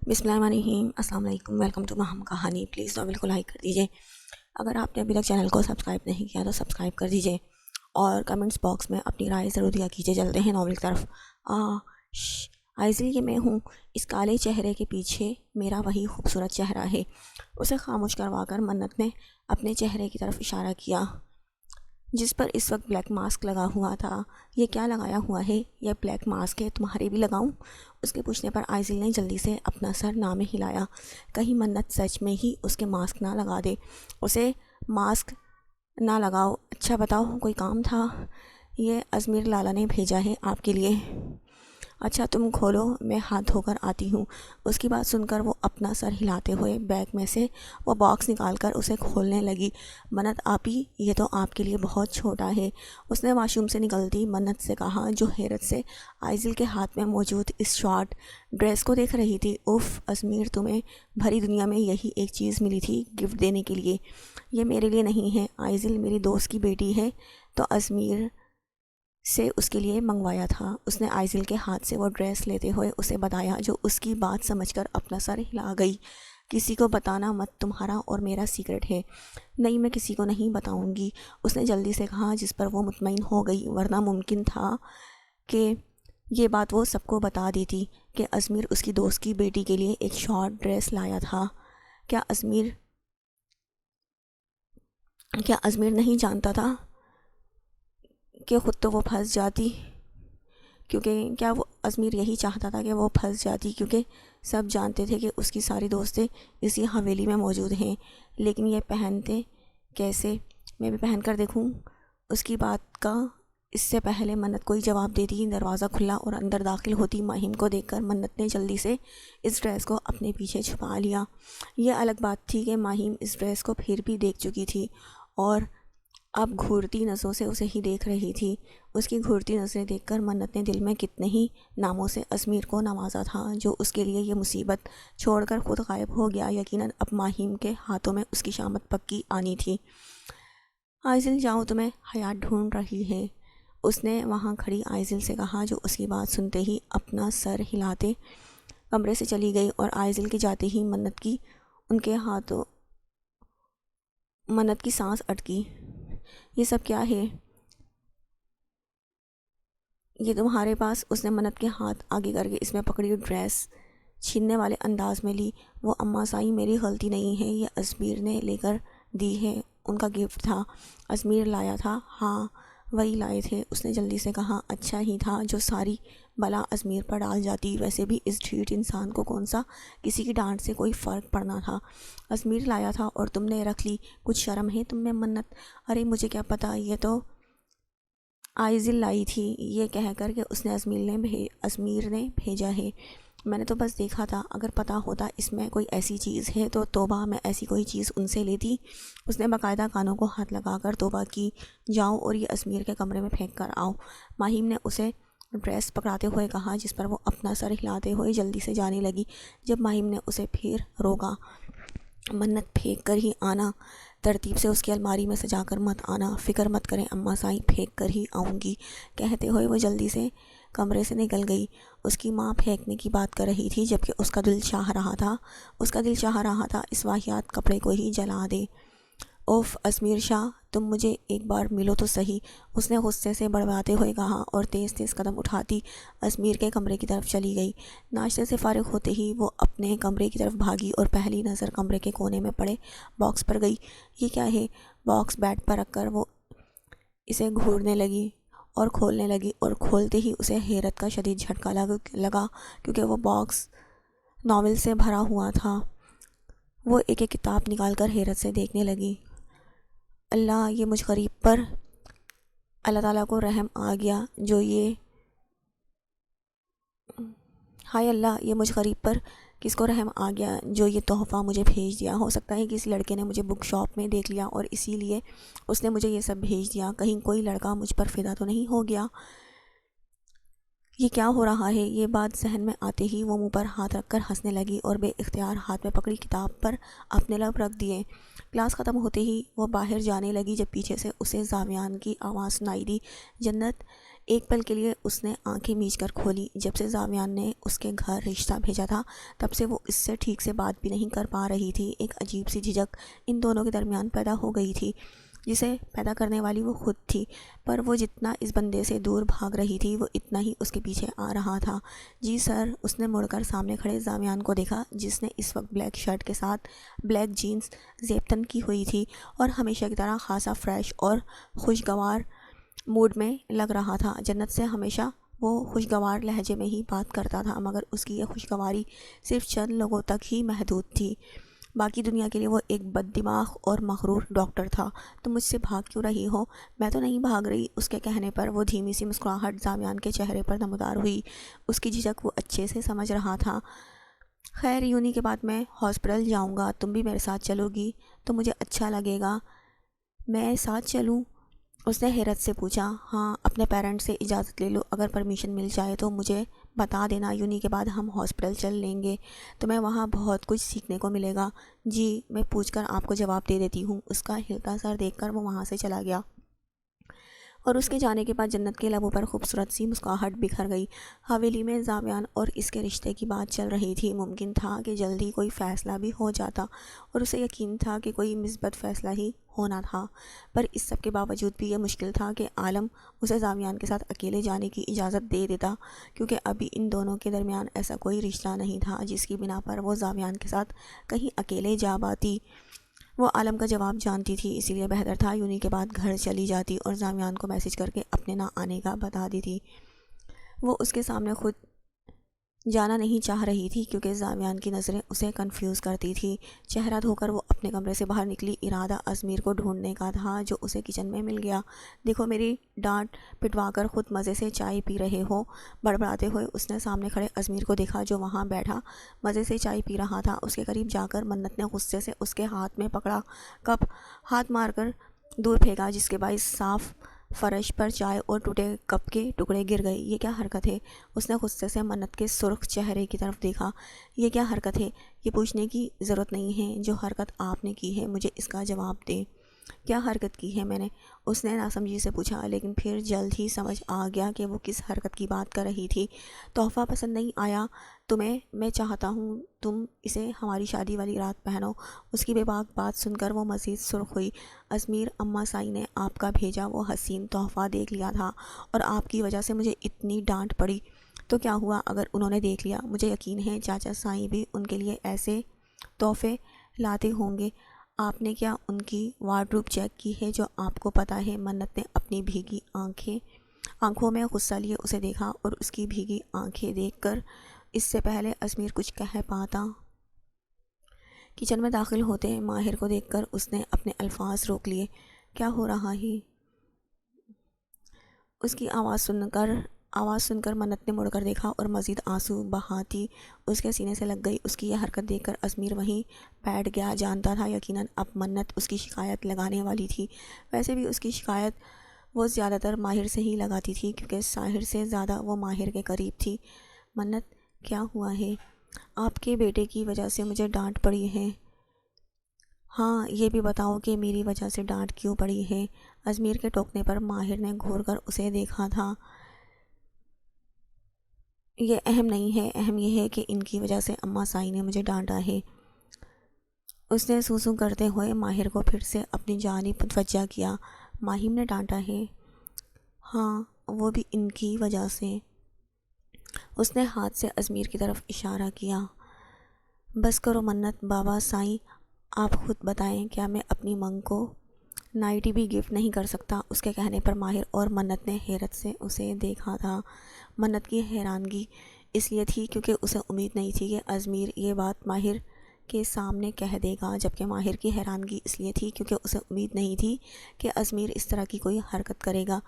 بسم اللہ الرحمن الرحیم۔ السلام علیکم، ویلکم ٹو ماہم کہانی۔ پلیز ناول کو لائک کر دیجیے۔ اگر آپ نے ابھی تک چینل کو سبسکرائب نہیں کیا تو سبسکرائب کر دیجیے اور کمنٹس باکس میں اپنی رائے ضرور دیا کیجیے۔ چلتے ہیں ناول کی طرف۔ آئزل یہ میں ہوں، اس کالے چہرے کے پیچھے میرا وہی خوبصورت چہرہ ہے۔ اسے خاموش کروا کر منت نے اپنے چہرے کی طرف اشارہ کیا جس پر اس وقت بلیک ماسک لگا ہوا تھا۔ یہ کیا لگایا ہوا ہے؟ یہ بلیک ماسک ہے، تمہارے بھی لگاؤں؟ اس کے پوچھنے پر آئزل نے جلدی سے اپنا سر نہ میں ہلایا، کہیں منت سچ میں ہی اس کے ماسک نہ لگا دے۔ اسے ماسک نہ لگاؤ۔ اچھا بتاؤ، کوئی کام تھا؟ یہ ازمیر لالا نے بھیجا ہے آپ کے لیے۔ اچھا تم کھولو، میں ہاتھ دھو کر آتی ہوں۔ اس کی بات سن کر وہ اپنا سر ہلاتے ہوئے بیگ میں سے وہ باکس نکال کر اسے کھولنے لگی۔ منت آپی، یہ تو آپ کے لیے بہت چھوٹا ہے، اس نے واش روم سے نکلتی منت سے کہا، جو حیرت سے آئزل کے ہاتھ میں موجود اس شارٹ ڈریس کو دیکھ رہی تھی۔ اف ازمیر، تمہیں بھری دنیا میں یہی ایک چیز ملی تھی گفٹ دینے کے لیے؟ یہ میرے لیے نہیں ہے آئزل، میری دوست کی بیٹی ہے تو ازمیر سے اس کے لیے منگوایا تھا۔ اس نے آئزل کے ہاتھ سے وہ ڈریس لیتے ہوئے اسے بتایا، جو اس کی بات سمجھ کر اپنا سر ہلا گئی۔ کسی کو بتانا مت، تمہارا اور میرا سیکرٹ ہے۔ نہیں، میں کسی کو نہیں بتاؤں گی، اس نے جلدی سے کہا، جس پر وہ مطمئن ہو گئی، ورنہ ممکن تھا کہ یہ بات وہ سب کو بتا دیتی کہ ازمیر اس کی دوست کی بیٹی کے لیے ایک شارٹ ڈریس لایا تھا۔ کیا ازمیر نہیں جانتا تھا کہ خود تو وہ پھنس جاتی؟ کیا وہ ازمیر یہی چاہتا تھا کہ وہ پھنس جاتی؟ کیونکہ سب جانتے تھے کہ اس کی ساری دوستیں اسی حویلی میں موجود ہیں، لیکن یہ پہنتے کیسے؟ میں بھی پہن کر دیکھوں؟ اس کی بات کا اس سے پہلے منت کوئی جواب دیتی، دروازہ کھلا اور اندر داخل ہوتی ماہم کو دیکھ کر منت نے جلدی سے اس ڈریس کو اپنے پیچھے چھپا لیا۔ یہ الگ بات تھی کہ ماہم اس ڈریس کو پھر بھی دیکھ چکی تھی اور اب گھورتی نظروں سے اسے ہی دیکھ رہی تھی۔ اس کی گھورتی نظریں دیکھ کر منت نے دل میں کتنے ہی ناموں سے ازمیر کو نوازا تھا، جو اس کے لیے یہ مصیبت چھوڑ کر خود غائب ہو گیا۔ یقیناً اب ماہم کے ہاتھوں میں اس کی شامت پکی آنی تھی۔ آئزل جاؤ، تمہیں حیات ڈھونڈ رہی ہے، اس نے وہاں کھڑی آئزل سے کہا، جو اس کی بات سنتے ہی اپنا سر ہلاتے کمرے سے چلی گئی اور آئزل کے جاتے ہی منت کی سانس اٹکی۔ یہ سب کیا ہے؟ یہ تمہارے پاس؟ اس نے منت کے ہاتھ آگے کر کے اس میں پکڑی ڈریس چھیننے والے انداز میں لی۔ وہ اماں سائیں، میری غلطی نہیں ہے، یہ ازمیر نے لے کر دی ہے، ان کا گفٹ تھا۔ ازمیر لایا تھا؟ ہاں، وہی لائے تھے، اس نے جلدی سے کہا۔ اچھا ہی تھا جو ساری بلا ازمیر پر ڈال جاتی، ویسے بھی اس ڈھیٹ انسان کو کون سا کسی کی ڈانٹ سے کوئی فرق پڑنا تھا۔ ازمیر لایا تھا اور تم نے رکھ لی، کچھ شرم ہے تم میں منت؟ ارے مجھے کیا پتا، یہ تو آئزل لائی تھی، یہ کہہ کر کہ اس نے ازمیر نے بھیجا ہے، میں نے تو بس دیکھا تھا، اگر پتہ ہوتا اس میں کوئی ایسی چیز ہے تو توبہ، میں ایسی کوئی چیز ان سے لیتی؟ اس نے باقاعدہ کانوں کو ہاتھ لگا کر توبہ کی۔ جاؤ اور یہ ازمیر کے کمرے میں پھینک کر آؤ، ماہم نے اسے ڈریس پکڑاتے ہوئے کہا، جس پر وہ اپنا سر ہلاتے ہوئے جلدی سے جانے لگی۔ جب ماہم نے اسے پھر روکا، منت پھینک کر ہی آنا، ترتیب سے اس کی الماری میں سجا کر مت آنا، فکر مت کریں اماں سائیں، پھینک کر ہی آؤں گی، کہتے ہوئے وہ جلدی سے کمرے سے نکل گئی۔ اس کی ماں پھینکنے کی بات کر رہی تھی، جبکہ اس کا دل چاہ رہا تھا اس واہیات کپڑے کو ہی جلا دے۔ اوف ازمیر شاہ، تم مجھے ایک بار ملو تو صحیح، اس نے غصے سے بڑبڑاتے ہوئے کہا اور تیز تیز قدم اٹھاتی ازمیر کے کمرے کی طرف چلی گئی۔ ناشتے سے فارغ ہوتے ہی وہ اپنے کمرے کی طرف بھاگی اور پہلی نظر کمرے کے کونے میں پڑے باکس پر گئی۔ یہ کیا ہے؟ باکس بیڈ پر رکھ کر وہ اسے گھورنے لگی اور کھولنے لگی، اور کھولتے ہی اسے حیرت کا شدید جھٹکا لگا، کیونکہ وہ باکس ناول سے بھرا ہوا تھا۔ وہ ایک ایک کتاب نکال کر حیرت سے دیکھنے لگی۔ اللہ، یہ مجھ غریب پر اللہ تعالیٰ کو رحم آ گیا جو یہ ہائے اللہ، یہ مجھ غریب پر کس کو رحم آ گیا جو یہ تحفہ مجھے بھیج دیا؟ ہو سکتا ہے کہ کسی لڑکے نے مجھے بک شاپ میں دیکھ لیا اور اسی لیے اس نے مجھے یہ سب بھیج دیا۔ کہیں کوئی لڑکا مجھ پر فدا تو نہیں ہو گیا؟ یہ کیا ہو رہا ہے؟ یہ بات ذہن میں آتے ہی وہ منہ پر ہاتھ رکھ کر ہنسنے لگی اور بے اختیار ہاتھ میں پکڑی کتاب پر اپنے لب رکھ دیے۔ کلاس ختم ہوتے ہی وہ باہر جانے لگی، جب پیچھے سے اسے زاویان کی آواز سنائی دی، جنت ایک پل کے لیے اس نے آنکھیں میچ کر کھولی۔ جب سے زاویان نے اس کے گھر رشتہ بھیجا تھا تب سے وہ اس سے ٹھیک سے بات بھی نہیں کر پا رہی تھی۔ ایک عجیب سی جھجک ان دونوں کے درمیان پیدا ہو گئی تھی، جسے پیدا کرنے والی وہ خود تھی، پر وہ جتنا اس بندے سے دور بھاگ رہی تھی وہ اتنا ہی اس کے پیچھے آ رہا تھا۔ جی سر، اس نے مڑ کر سامنے کھڑے زاویان کو دیکھا، جس نے اس وقت بلیک شرٹ کے ساتھ بلیک جینز زیب تن کی ہوئی تھی اور ہمیشہ کی طرح خاصا فریش اور خوشگوار موڈ میں لگ رہا تھا۔ جنت سے ہمیشہ وہ خوشگوار لہجے میں ہی بات کرتا تھا، مگر اس کی یہ خوشگواری صرف چند لوگوں تک ہی محدود تھی۔ باقی دنیا کے لیے وہ ایک بد دماغ اور مغرور ڈاکٹر تھا۔ تم مجھ سے بھاگ کیوں رہی ہو؟ میں تو نہیں بھاگ رہی۔ اس کے کہنے پر وہ دھیمی سی مسکراہٹ زاویان کے چہرے پر نمودار ہوئی۔ اس کی جھجک وہ اچھے سے سمجھ رہا تھا۔ خیر، یونی کے بعد میں ہاسپٹل جاؤں گا، تم بھی میرے ساتھ چلو گی تو مجھے اچھا لگے گا۔ میں ساتھ چلوں؟ اس نے حیرت سے پوچھا۔ ہاں، اپنے پیرنٹس سے اجازت لے لو، اگر پرمیشن مل جائے تو مجھے بتا دینا۔ یونی کے بعد ہم ہاسپٹل چل لیں گے، تمہیں وہاں بہت کچھ سیکھنے کو ملے گا۔ جی، میں پوچھ کر آپ کو جواب دے دیتی ہوں۔ اس کا ہلتا سر دیکھ کر وہ وہاں سے چلا گیا، اور اس کے جانے کے بعد جنت کے لبوں پر خوبصورت سی مسکراہٹ بکھر گئی۔ حویلی میں زاویان اور اس کے رشتے کی بات چل رہی تھی۔ ممکن تھا کہ جلدی کوئی فیصلہ بھی ہو جاتا، اور اسے یقین تھا کہ کوئی مثبت فیصلہ ہی ہونا تھا، پر اس سب کے باوجود بھی یہ مشکل تھا کہ عالم اسے زاویان کے ساتھ اکیلے جانے کی اجازت دے دیتا، کیونکہ ابھی ان دونوں کے درمیان ایسا کوئی رشتہ نہیں تھا جس کی بنا پر وہ زاویان کے ساتھ کہیں اکیلے جا پاتی۔ وہ عالم کا جواب جانتی تھی، اسی لیے بہتر تھا یونی کے بعد گھر چلی جاتی اور زاویان کو میسج کر کے اپنے نہ آنے کا بتا دیتی۔ وہ اس کے سامنے خود جانا نہیں چاہ رہی تھی، کیونکہ زاویان کی نظریں اسے کنفیوز کرتی تھی۔ چہرہ دھو کر وہ اپنے کمرے سے باہر نکلی۔ ارادہ ازمیر کو ڈھونڈنے کا تھا، جو اسے کچن میں مل گیا۔ دیکھو، میری ڈانٹ پٹوا کر خود مزے سے چائے پی رہے ہو؟ بڑبڑاتے ہوئے اس نے سامنے کھڑے ازمیر کو دیکھا، جو وہاں بیٹھا مزے سے چائے پی رہا تھا۔ اس کے قریب جا کر منت نے غصے سے اس کے ہاتھ میں پکڑا کپ ہاتھ مار کر دور پھینکا، جس کے باعث صاف فرش پر چائے اور ٹوٹے کپ کے ٹکڑے گر گئے۔ یہ کیا حرکت ہے؟ اس نے غصے سے منت کے سرخ چہرے کی طرف دیکھا۔ یہ کیا حرکت ہے؟ یہ پوچھنے کی ضرورت نہیں ہے۔ جو حرکت آپ نے کی ہے مجھے اس کا جواب دیں۔ کیا حرکت کی ہے میں نے؟ اس نے ناسمجھی سے پوچھا، لیکن پھر جلد ہی سمجھ آ گیا کہ وہ کس حرکت کی بات کر رہی تھی۔ تحفہ پسند نہیں آیا تمہیں؟ میں چاہتا ہوں تم اسے ہماری شادی والی رات پہنو۔ اس کی بے باک بات سن کر وہ مزید سرخ ہوئی۔ ازمیر، اماں سائی نے آپ کا بھیجا وہ حسین تحفہ دیکھ لیا تھا، اور آپ کی وجہ سے مجھے اتنی ڈانٹ پڑی۔ تو کیا ہوا اگر انہوں نے دیکھ لیا؟ مجھے یقین ہے چاچا سائی بھی ان کے لیے ایسے تحفے لاتے ہوں گے۔ آپ نے کیا ان کی وارڈروب چیک کی ہے جو آپ کو پتہ ہے؟ منت نے اپنی بھیگی آنکھوں میں غصہ لیے اسے دیکھا، اور اس کی بھیگی آنکھیں دیکھ کر اس سے پہلے ازمیر کچھ کہہ پاتا کچن میں داخل ہوتے ماہر کو دیکھ کر اس نے اپنے الفاظ روک لیے۔ کیا ہو رہا ہے؟ اس کی آواز سن کر منت نے مڑ کر دیکھا اور مزید آنسو بہاتی اس کے سینے سے لگ گئی۔ اس کی یہ حرکت دیکھ کر ازمیر وہیں بیٹھ گیا۔ جانتا تھا یقیناً اب منت اس کی شکایت لگانے والی تھی۔ ویسے بھی اس کی شکایت وہ زیادہ تر ماہر سے ہی لگاتی تھی، کیونکہ ساحر سے زیادہ وہ ماہر کے قریب تھی۔ منت، کیا ہوا ہے؟ آپ کے بیٹے کی وجہ سے مجھے ڈانٹ پڑی ہے۔ ہاں، یہ بھی بتاؤ کہ میری وجہ سے ڈانٹ کیوں پڑی ہے؟ ازمیر کے ٹوکنے پر ماہر نے گھور کر اسے دیکھا تھا۔ یہ اہم نہیں ہے، اہم یہ ہے کہ ان کی وجہ سے اماں سائی نے مجھے ڈانٹا ہے۔ اس نے سوں کرتے ہوئے ماہر کو پھر سے اپنی جانب متوجہ کیا۔ ماہم نے ڈانٹا ہے؟ ہاں، وہ بھی ان کی وجہ سے۔ اس نے ہاتھ سے ازمیر کی طرف اشارہ کیا۔ بس کرو منت، بابا سائیں آپ خود بتائیں، کیا میں اپنی منگ کو نائٹی بھی گفٹ نہیں کر سکتا؟ اس کے کہنے پر ماہر اور منت نے حیرت سے اسے دیکھا تھا۔ منت کی حیرانگی اس لیے تھی کیونکہ اسے امید نہیں تھی کہ ازمیر یہ بات ماہر کے سامنے کہہ دے گا، جبکہ ماہر کی حیرانگی اس لیے تھی کیونکہ اسے امید نہیں تھی کہ ازمیر اس طرح کی کوئی حرکت کرے گا۔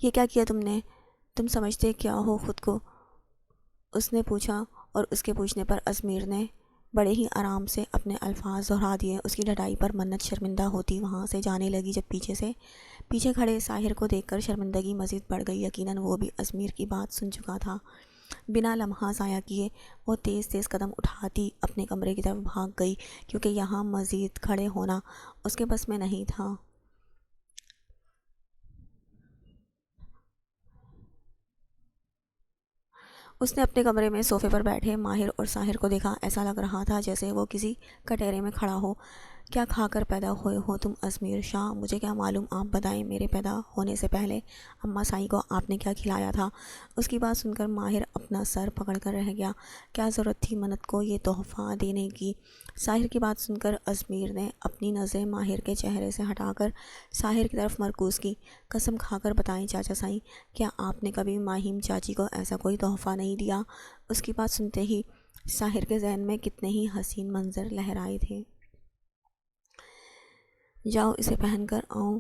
یہ کیا کیا تم نے؟ تم سمجھتے کیا ہو خود کو؟ اس نے پوچھا، اور اس کے پوچھنے پر ازمیر نے بڑے ہی آرام سے اپنے الفاظ دہرا دیے۔ اس کی ڈھٹائی پر منت شرمندہ ہوتی وہاں سے جانے لگی، جب پیچھے کھڑے ساحر کو دیکھ کر شرمندگی مزید بڑھ گئی۔ یقیناً وہ بھی ازمیر کی بات سن چکا تھا۔ بنا لمحہ ضائع کیے وہ تیز قدم اٹھاتی اپنے کمرے کی طرف بھاگ گئی، کیونکہ یہاں مزید کھڑے ہونا اس کے بس میں نہیں تھا۔ اس نے اپنے کمرے میں صوفے پر بیٹھے ماہر اور ساحر کو دیکھا۔ ایسا لگ رہا تھا جیسے وہ کسی کٹہرے میں کھڑا ہو۔ کیا کھا کر پیدا ہوئے ہو تم ازمیر شاہ؟ مجھے کیا معلوم، آپ بتائیں۔ میرے پیدا ہونے سے پہلے اماں سائیں کو آپ نے کیا کھلایا تھا؟ اس کی بات سن کر ماہر اپنا سر پکڑ کر رہ گیا۔ کیا ضرورت تھی منت کو یہ تحفہ دینے کی؟ ساحر کی بات سن کر ازمیر نے اپنی نظریں ماہر کے چہرے سے ہٹا کر ساحر کی طرف مرکوز کی۔ قسم کھا کر بتائیں چاچا سائیں، کیا آپ نے کبھی ماہیم چاچی کو ایسا کوئی تحفہ نہیں دیا؟ اس کی بات سنتے ہی ساحر کے ذہن میں کتنے ہی حسین منظر لہرائے تھے۔ جاؤ اسے پہن کر آؤں،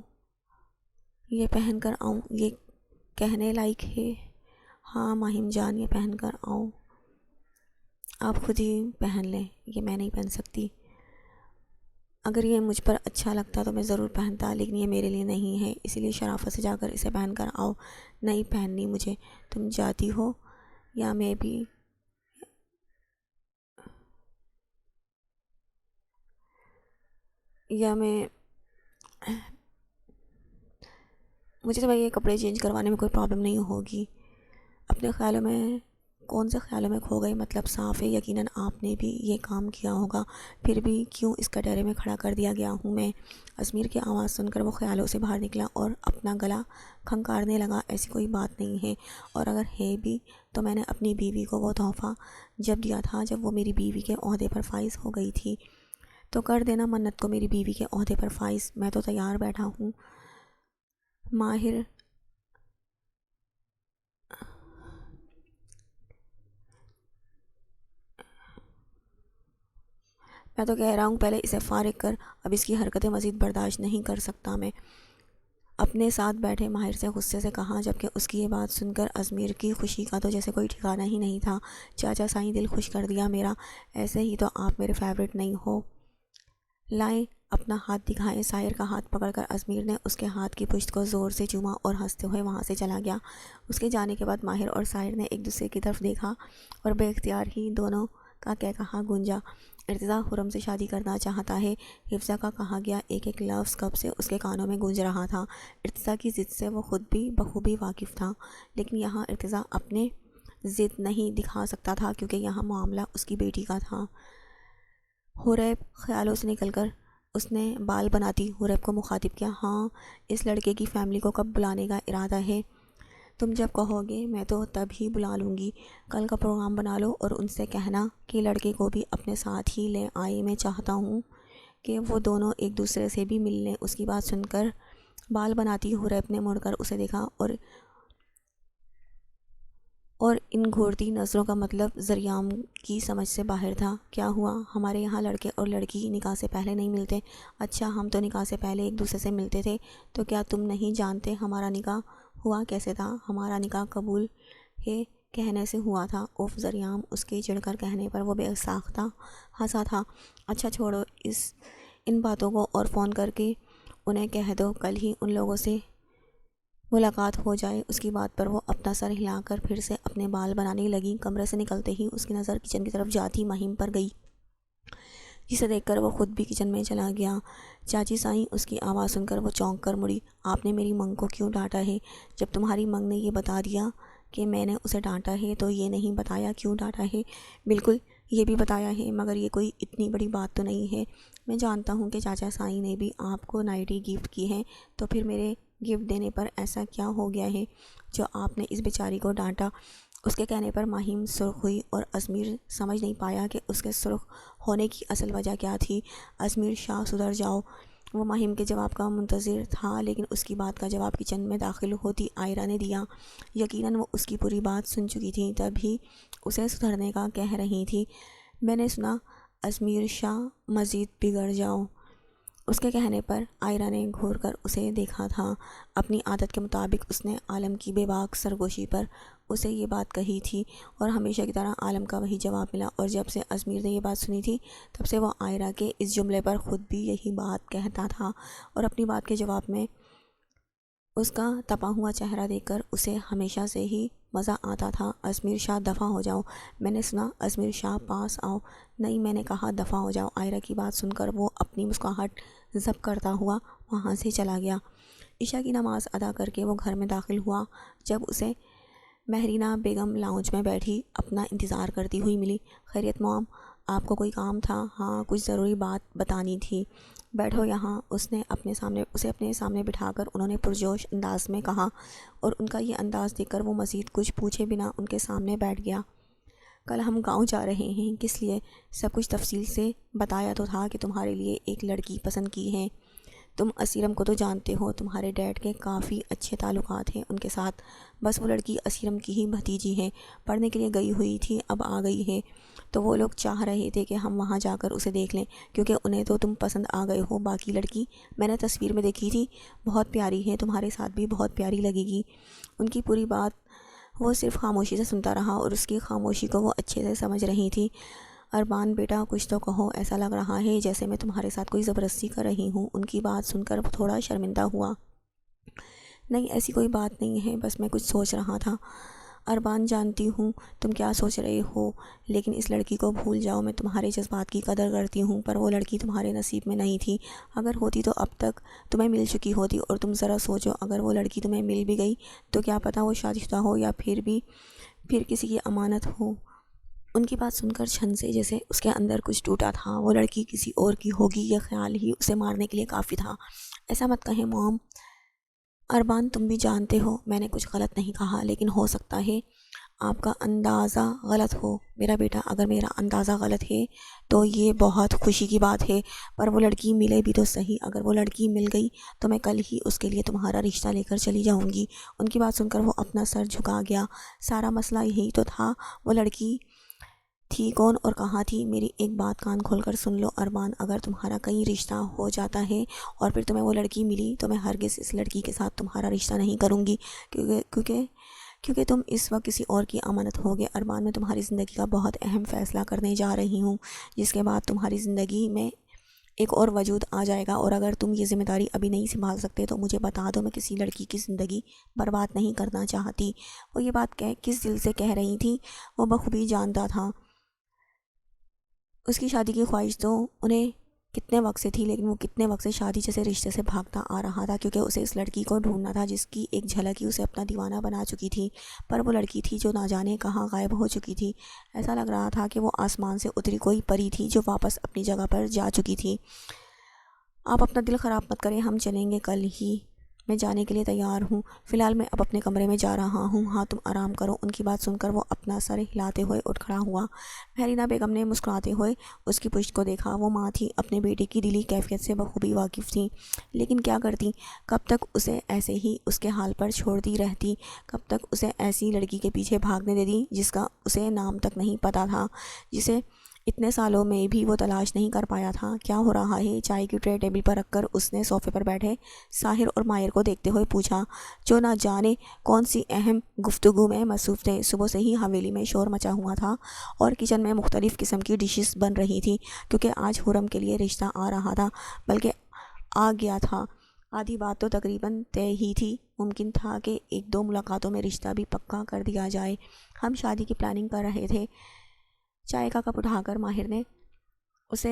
یہ پہن کر آؤں، یہ کہنے لائق ہے؟ ہاں ماہیم جان، یہ پہن کر آؤں۔ آپ خود ہی پہن لیں، یہ میں نہیں پہن سکتی۔ اگر یہ مجھ پر اچھا لگتا تو میں ضرور پہنتا، لیکن یہ میرے لیے نہیں ہے، اسی لیے شرافت سے جا کر اسے پہن کر آؤ۔ نہیں پہننی مجھے۔ تم جاتی ہو یا میں بھی؟ مجھے تو بھائی یہ کپڑے چینج کروانے میں کوئی پرابلم نہیں ہوگی۔ اپنے خیالوں میں کون سے خیالوں میں کھو گئی؟ مطلب صاف ہے، یقیناً آپ نے بھی یہ کام کیا ہوگا، پھر بھی کیوں اس کٹہرے میں کھڑا کر دیا گیا ہوں میں؟ ازمیر کی آواز سن کر وہ خیالوں سے باہر نکلا اور اپنا گلا کھنکارنے لگا۔ ایسی کوئی بات نہیں ہے، اور اگر ہے بھی تو میں نے اپنی بیوی کو وہ تحفہ جب دیا تھا جب وہ میری بیوی کے عہدے پر فائز ہو گئی تھی۔ تو کر دینا منت کو میری بیوی کے عہدے پر فائز، میں تو تیار بیٹھا ہوں۔ ماہر میں تو کہہ رہا ہوں پہلے اسے فارغ کر، اب اس کی حرکتیں مزید برداشت نہیں کر سکتا میں، اپنے ساتھ بیٹھے ماہر سے غصے سے کہا، جبکہ اس کی یہ بات سن کر ازمیر کی خوشی کا تو جیسے کوئی ٹھکانہ ہی نہیں تھا۔ چاچا سائیں دل خوش کر دیا میرا، ایسے ہی تو آپ میرے فیورٹ نہیں ہو۔ لائیں اپنا ہاتھ دکھائیں۔ ساحر کا ہاتھ پکڑ کر ازمیر نے اس کے ہاتھ کی پشت کو زور سے چوما اور ہنستے ہوئے وہاں سے چلا گیا۔ اس کے جانے کے بعد ماہر اور ساحر نے ایک دوسرے کی طرف دیکھا اور بے اختیار ہی دونوں کا کہا گونجا۔ ارتضیٰ خرم سے شادی کرنا چاہتا ہے، حفصہ کا کہا گیا ایک ایک لفظ کب سے اس کے کانوں میں گونج رہا تھا۔ ارتضیٰ کی ضد سے وہ خود بھی بخوبی واقف تھا، لیکن یہاں ارتضیٰ اپنے ضد نہیں دکھا سکتا تھا کیونکہ یہاں معاملہ اس کی بیٹی کا تھا۔ حریب خیالوں سے نکل کر اس نے بال بناتی حریب کو مخاطب کیا، ہاں اس لڑکے کی فیملی کو کب بلانے کا ارادہ ہے؟ تم جب کہو گے میں تو تب ہی بلا لوں گی۔ کل کا پروگرام بنا لو اور ان سے کہنا کہ لڑکے کو بھی اپنے ساتھ ہی لے آئے، میں چاہتا ہوں کہ وہ دونوں ایک دوسرے سے بھی مل لیں۔ اس کی بات سن کر بال بناتی حریب نے مڑ کر اسے دیکھا اور ان گھورتی نظروں کا مطلب ذریعام کی سمجھ سے باہر تھا۔ کیا ہوا؟ ہمارے یہاں لڑکے اور لڑکی نکاح سے پہلے نہیں ملتے؟ اچھا ہم تو نکاح سے پہلے ایک دوسرے سے ملتے تھے، تو کیا تم نہیں جانتے ہمارا نکاح ہوا کیسے تھا؟ ہمارا نکاح قبول ہے کہنے سے ہوا تھا۔ اوف ذریعام، اس کے چڑھ کر کہنے پر وہ بے ساختہ ہنسا تھا۔ اچھا چھوڑو ان باتوں کو اور فون کر کے انہیں کہہ دو کل ہی ان لوگوں سے ملاقات ہو جائے۔ اس کی بات پر وہ اپنا سر ہلا کر پھر سے اپنے بال بنانے لگی۔ کمرے سے نکلتے ہی اس کی نظر کچن کی طرف جاتی مہیم پر گئی، جسے دیکھ کر وہ خود بھی کچن میں چلا گیا۔ چاچی سائیں، اس کی آواز سن کر وہ چونک کر مڑی۔ آپ نے میری منگ کو کیوں ڈانٹا ہے؟ جب تمہاری منگ نے یہ بتا دیا کہ میں نے اسے ڈانٹا ہے تو یہ نہیں بتایا کیوں ڈانٹا ہے؟ بالکل یہ بھی بتایا ہے، مگر یہ کوئی اتنی بڑی بات تو نہیں ہے۔ میں جانتا ہوں کہ چاچا سائیں نے بھی آپ کو نائٹی گفٹ کی ہے، تو پھر میرے گفٹ دینے پر ایسا کیا ہو گیا ہے جو آپ نے اس بیچاری کو ڈانٹا؟ اس کے کہنے پر مہیم سرخ ہوئی اور ازمیر سمجھ نہیں پایا کہ اس کے سرخ ہونے کی اصل وجہ کیا تھی۔ ازمیر شاہ سدھر جاؤ، وہ مہیم کے جواب کا منتظر تھا، لیکن اس کی بات کا جواب کچن میں داخل ہوتی عائرہ نے دیا۔ یقیناً وہ اس کی پوری بات سن چکی تھی، تبھی اسے سدھرنے کا کہہ رہی تھی۔ میں نے سنا ازمیر شاہ مزید بگڑ جاؤ۔ اس کے کہنے پر عائرہ نے گھور کر اسے دیکھا تھا۔ اپنی عادت کے مطابق اس نے عالم کی بے باک سرگوشی پر اسے یہ بات کہی تھی اور ہمیشہ کی طرح عالم کا وہی جواب ملا، اور جب سے ازمیر نے یہ بات سنی تھی تب سے وہ عائرہ کے اس جملے پر خود بھی یہی بات کہتا تھا، اور اپنی بات کے جواب میں اس کا تپا ہوا چہرہ دیکھ کر اسے ہمیشہ سے ہی مزہ آتا تھا۔ ازمیر شاہ دفع ہو جاؤ، میں نے سنا ازمیر شاہ پاس آؤ۔ نہیں، میں نے کہا دفع ہو جاؤ۔ عائرہ کی بات سن کر وہ اپنی مسکراہٹ ضبط کرتا ہوا وہاں سے چلا گیا۔ عشاء کی نماز ادا کر کے وہ گھر میں داخل ہوا۔ جب اسے مہرینہ بیگم لاؤنج میں بیٹھی اپنا انتظار کرتی ہوئی ملی۔ خیریت موم، آپ کو کوئی کام تھا؟ ہاں، کچھ ضروری بات بتانی تھی۔ بیٹھو یہاں، اسے اپنے سامنے بٹھا کر انہوں نے پرجوش انداز میں کہا، اور ان کا یہ انداز دیکھ کر وہ مزید کچھ پوچھے بنا ان کے سامنے بیٹھ گیا۔ کل ہم گاؤں جا رہے ہیں، کس لیے؟ سب کچھ تفصیل سے بتایا تو تھا کہ تمہارے لیے ایک لڑکی پسند کی ہے۔ تم اسیرم کو تو جانتے ہو، تمہارے ڈیڈ کے کافی اچھے تعلقات ہیں ان کے ساتھ۔ بس وہ لڑکی اسیرم کی ہی بھتیجی ہے، پڑھنے کے لیے گئی ہوئی تھی، اب آ گئی ہے، تو وہ لوگ چاہ رہے تھے کہ ہم وہاں جا کر اسے دیکھ لیں، کیونکہ انہیں تو تم پسند آ گئے ہو۔ باقی لڑکی میں نے تصویر میں دیکھی تھی، بہت پیاری ہے، تمہارے ساتھ بھی بہت پیاری لگے گی۔ ان کی پوری بات وہ صرف خاموشی سے سنتا رہا، اور اس کی خاموشی کو وہ اچھے سے سمجھ رہی تھی۔ اربان بیٹا، کچھ تو کہو، ایسا لگ رہا ہے جیسے میں تمہارے ساتھ کوئی زبردستی کر رہی ہوں۔ ان کی بات سن کر تھوڑا شرمندہ ہوا۔ نہیں، ایسی کوئی بات نہیں ہے، بس میں کچھ سوچ رہا تھا۔ اربان، جانتی ہوں تم کیا سوچ رہے ہو، لیکن اس لڑکی کو بھول جاؤ۔ میں تمہارے جذبات کی قدر کرتی ہوں، پر وہ لڑکی تمہارے نصیب میں نہیں تھی۔ اگر ہوتی تو اب تک تمہیں مل چکی ہوتی، اور تم ذرا سوچو، اگر وہ لڑکی تمہیں مل بھی گئی تو کیا پتہ وہ شادی شدہ ہو یا پھر کسی کی امانت ہو۔ ان کی بات سن کر چھن سے جیسے اس کے اندر کچھ ٹوٹا تھا۔ وہ لڑکی کسی اور کی ہوگی، یہ خیال ہی اسے مارنے کے لیے کافی تھا۔ ایسا مت کہیں موم۔ اربان، تم بھی جانتے ہو میں نے کچھ غلط نہیں کہا، لیکن ہو سکتا ہے آپ کا اندازہ غلط ہو۔ میرا بیٹا، اگر میرا اندازہ غلط ہے تو یہ بہت خوشی کی بات ہے، پر وہ لڑکی ملے بھی تو صحیح۔ اگر وہ لڑکی مل گئی تو میں کل ہی اس کے لیے تمہارا رشتہ لے کر چلی جاؤں گی۔ ان کی بات سن کر وہ اپنا سر جھکا گیا۔ سارا مسئلہ یہی تو تھا، وہ لڑکی تھی کون اور کہاں تھی؟ میری ایک بات کان کھول کر سن لو اربان، اگر تمہارا کہیں رشتہ ہو جاتا ہے اور پھر تمہیں وہ لڑکی ملی تو میں ہرگز اس لڑکی کے ساتھ تمہارا رشتہ نہیں کروں گی، کیونکہ تم اس وقت کسی اور کی امانت ہوگے۔ اربان، میں تمہاری زندگی کا بہت اہم فیصلہ کرنے جا رہی ہوں، جس کے بعد تمہاری زندگی میں ایک اور وجود آ جائے گا، اور اگر تم یہ ذمہ داری ابھی نہیں سنبھال سکتے تو مجھے بتا دو، میں کسی لڑکی کی زندگی برباد نہیں کرنا چاہتی۔ وہ یہ بات کس دل سے کہہ رہی تھی وہ بخوبی جانتا تھا۔ اس کی شادی کی خواہش تو انہیں کتنے وقت سے تھی، لیکن وہ کتنے وقت سے شادی جیسے رشتے سے بھاگتا آ رہا تھا، کیونکہ اسے اس لڑکی کو ڈھونڈنا تھا جس کی ایک جھلک ہی اسے اپنا دیوانہ بنا چکی تھی۔ پر وہ لڑکی تھی جو نہ جانے کہاں غائب ہو چکی تھی۔ ایسا لگ رہا تھا کہ وہ آسمان سے اتری کوئی پری تھی جو واپس اپنی جگہ پر جا چکی تھی۔ آپ اپنا دل خراب مت کریں، ہم چلیں گے کل ہی، میں جانے کے لیے تیار ہوں۔ فی الحال میں اب اپنے کمرے میں جا رہا ہوں، ہاں تم آرام کرو۔ ان کی بات سن کر وہ اپنا سر ہلاتے ہوئے اٹھ کھڑا ہوا۔ مہرینہ بیگم نے مسکراتے ہوئے اس کی پشت کو دیکھا۔ وہ ماں تھی، اپنے بیٹے کی دلی کیفیت سے بخوبی واقف تھیں، لیکن کیا کرتی؟ کب تک اسے ایسے ہی اس کے حال پر چھوڑتی رہتی؟ کب تک اسے ایسی لڑکی کے پیچھے بھاگنے دیتی جس کا اسے نام تک نہیں پتہ تھا، جسے اتنے سالوں میں بھی وہ تلاش نہیں کر پایا تھا؟ کیا ہو رہا ہے؟ چائے کی ٹرے ٹیبل پر رکھ کر اس نے صوفے پر بیٹھے ساحر اور ماہر کو دیکھتے ہوئے پوچھا، جو نہ جانے کون سی اہم گفتگو میں مصروف تھے۔ صبح سے ہی حویلی میں شور مچا ہوا تھا اور کچن میں مختلف قسم کی ڈشز بن رہی تھی، کیونکہ آج حرم کے لیے رشتہ آ رہا تھا، بلکہ آ گیا تھا۔ آدھی بات تو تقریباً طے ہی تھی، ممکن تھا کہ ایک دو ملاقاتوں میں رشتہ بھی پکا کر دیا جائے۔ ہم شادی کی پلاننگ کر رہے تھے۔ چائے کا کپ اٹھا کر ماہر نے اسے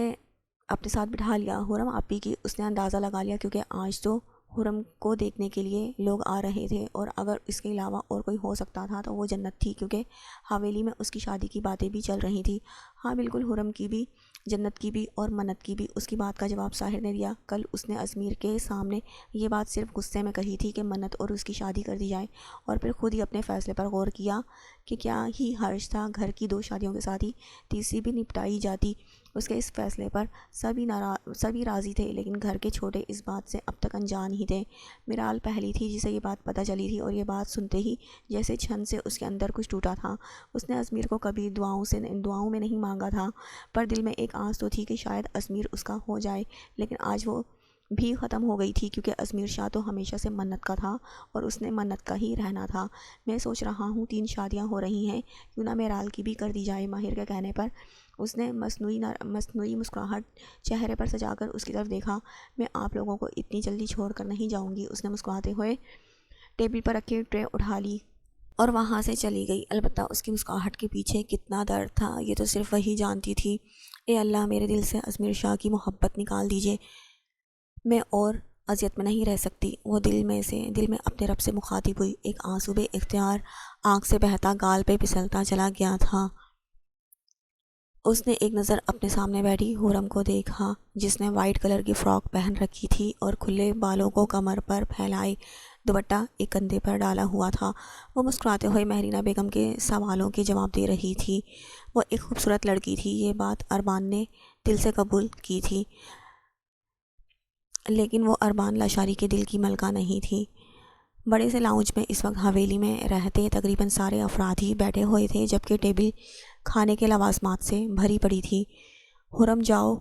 اپنے ساتھ بٹھا لیا۔ حرم آپی کی اس نے اندازہ لگا لیا، کیونکہ آج تو حرم کو دیکھنے کے لیے لوگ آ رہے تھے، اور اگر اس کے علاوہ اور کوئی ہو سکتا تھا تو وہ جنت تھی، کیونکہ حویلی میں اس کی شادی کی باتیں بھی چل رہی تھی۔ ہاں بالکل، حرم کی بھی، جنت کی بھی اور منت کی بھی۔ اس کی بات کا جواب ساحر نے دیا۔ کل اس نے ازمیر کے سامنے یہ بات صرف غصے میں کہی تھی کہ منت اور اس کی شادی کر دی جائے، اور پھر خود ہی اپنے فیصلے پر غور کیا کہ کیا ہی حرج تھا، گھر کی 2 شادیوں کے ساتھ ہی تیسری بھی نپٹائی جاتی۔ اس کے اس فیصلے پر سبھی راضی تھے، لیکن گھر کے چھوٹے اس بات سے اب تک انجان ہی تھے۔ میرال پہلی تھی جسے یہ بات پتہ چلی تھی، اور یہ بات سنتے ہی جیسے چھن سے اس کے اندر کچھ ٹوٹا تھا۔ اس نے ازمیر کو کبھی دعاؤں میں نہیں مانگا تھا، پر دل میں ایک آس تو تھی کہ شاید ازمیر اس کا ہو جائے، لیکن آج وہ بھی ختم ہو گئی تھی، کیونکہ ازمیر شاہ تو ہمیشہ سے منت کا تھا اور اس نے منت کا ہی رہنا تھا۔ میں سوچ رہا ہوں 3 شادیاں ہو رہی ہیں، کیوں نہ میرال کی بھی کر دی جائے؟ ماہر کے کہنے پر اس نے مصنوعی مسکراہٹ چہرے پر سجا کر اس کی طرف دیکھا۔ میں آپ لوگوں کو اتنی جلدی چھوڑ کر نہیں جاؤں گی۔ اس نے مسکراتے ہوئے ٹیبل پر رکھی ٹرے اٹھا لی اور وہاں سے چلی گئی۔ البتہ اس کی مسکراہٹ کے پیچھے کتنا درد تھا یہ تو صرف وہی جانتی تھی۔ اے اللہ، میرے دل سے ازمیر شاہ کی محبت نکال دیجیے، میں اور اذیت میں نہیں رہ سکتی۔ وہ دل میں اپنے رب سے مخاطب ہوئی۔ ایک آنسو بے اختیار آنکھ سے بہتا گال پہ پھسلتا چلا گیا تھا۔ اس نے ایک نظر اپنے سامنے بیٹھی حورم کو دیکھا، جس نے وائٹ کلر کی فراک پہن رکھی تھی اور کھلے بالوں کو کمر پر پھیلائے دوپٹہ ایک کندھے پر ڈالا ہوا تھا۔ وہ مسکراتے ہوئے مہرینہ بیگم کے سوالوں کے جواب دے رہی تھی۔ وہ ایک خوبصورت لڑکی تھی، یہ بات اربان نے دل سے قبول کی تھی، لیکن وہ اربان لاشاری کے دل کی ملکہ نہیں تھی۔ بڑے سے لاؤنج میں اس وقت حویلی میں رہتے تقریباً سارے افراد ہی بیٹھے ہوئے تھے، جبکہ ٹیبل کھانے کے لوازمات سے بھری پڑی تھی۔ حرم جاؤ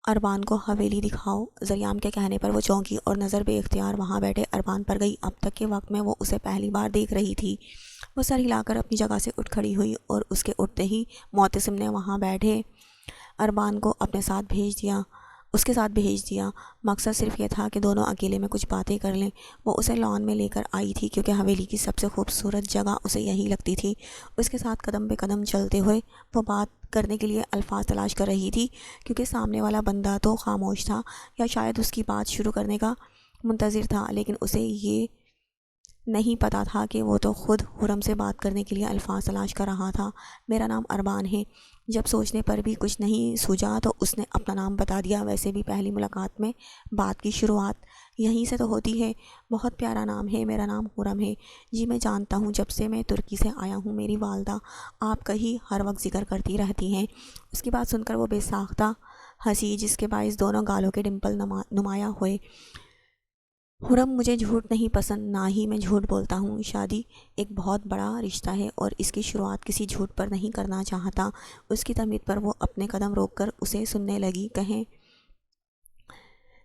اربان کو حویلی دکھاؤ۔ زریام کے کہنے پر وہ چونکی اور نظر بے اختیار وہاں بیٹھے اربان پر گئی۔ اب تک کے وقت میں وہ اسے پہلی بار دیکھ رہی تھی۔ وہ سر ہلا کر اپنی جگہ سے اٹھ کھڑی ہوئی اور اس کے اٹھتے ہی معتصم نے وہاں بیٹھے اربان کو اس کے ساتھ بھیج دیا۔ مقصد صرف یہ تھا کہ دونوں اکیلے میں کچھ باتیں کر لیں۔ وہ اسے لان میں لے کر آئی تھی کیونکہ حویلی کی سب سے خوبصورت جگہ اسے یہی لگتی تھی۔ اس کے ساتھ قدم بے قدم چلتے ہوئے وہ بات کرنے کے لیے الفاظ تلاش کر رہی تھی، کیونکہ سامنے والا بندہ تو خاموش تھا، یا شاید اس کی بات شروع کرنے کا منتظر تھا، لیکن اسے یہ نہیں پتا تھا کہ وہ تو خود حرم سے بات کرنے کے لیے الفاظ تلاش کر رہا تھا۔ میرا نام اربان ہے۔ جب سوچنے پر بھی کچھ نہیں سوجا تو اس نے اپنا نام بتا دیا۔ ویسے بھی پہلی ملاقات میں بات کی شروعات یہیں سے تو ہوتی ہے۔ بہت پیارا نام ہے، میرا نام حرم ہے۔ جی میں جانتا ہوں، جب سے میں ترکی سے آیا ہوں میری والدہ آپ کا ہی ہر وقت ذکر کرتی رہتی ہیں۔ اس کی بات سن کر وہ بے ساختہ ہنسی، جس کے باعث دونوں گالوں کے ڈمپل نمایاں ہوئے۔ حرم، مجھے جھوٹ نہیں پسند، نہ ہی میں جھوٹ بولتا ہوں۔ شادی ایک بہت بڑا رشتہ ہے اور اس کی شروعات کسی جھوٹ پر نہیں کرنا چاہتا۔ اس کی تمہید پر وہ اپنے قدم روک کر اسے سننے لگی۔ کہیں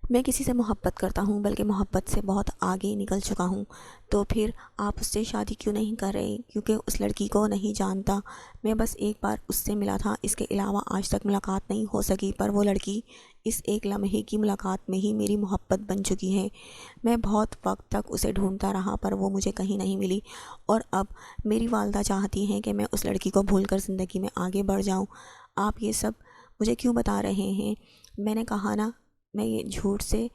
میں کسی سے محبت کرتا ہوں، بلکہ محبت سے بہت آگے نکل چکا ہوں، تو پھر آپ اس سے شادی کیوں نہیں کر رہے؟ کیونکہ اس لڑکی کو نہیں جانتا۔ میں بس ایک بار اس سے ملا تھا، اس کے علاوہ آج تک ملاقات نہیں ہو سکی، پر وہ لڑکی اس ایک لمحے کی ملاقات میں ہی میری محبت بن چکی ہے۔ میں بہت وقت تک اسے ڈھونڈتا رہا، پر وہ مجھے کہیں نہیں ملی، اور اب میری والدہ چاہتی ہیں کہ میں اس لڑکی کو بھول کر زندگی میں آگے بڑھ جاؤں۔ آپ یہ سب مجھے کیوں بتا رہے ہیں؟ میں نے کہا نا، میں یہ جھوٹ سے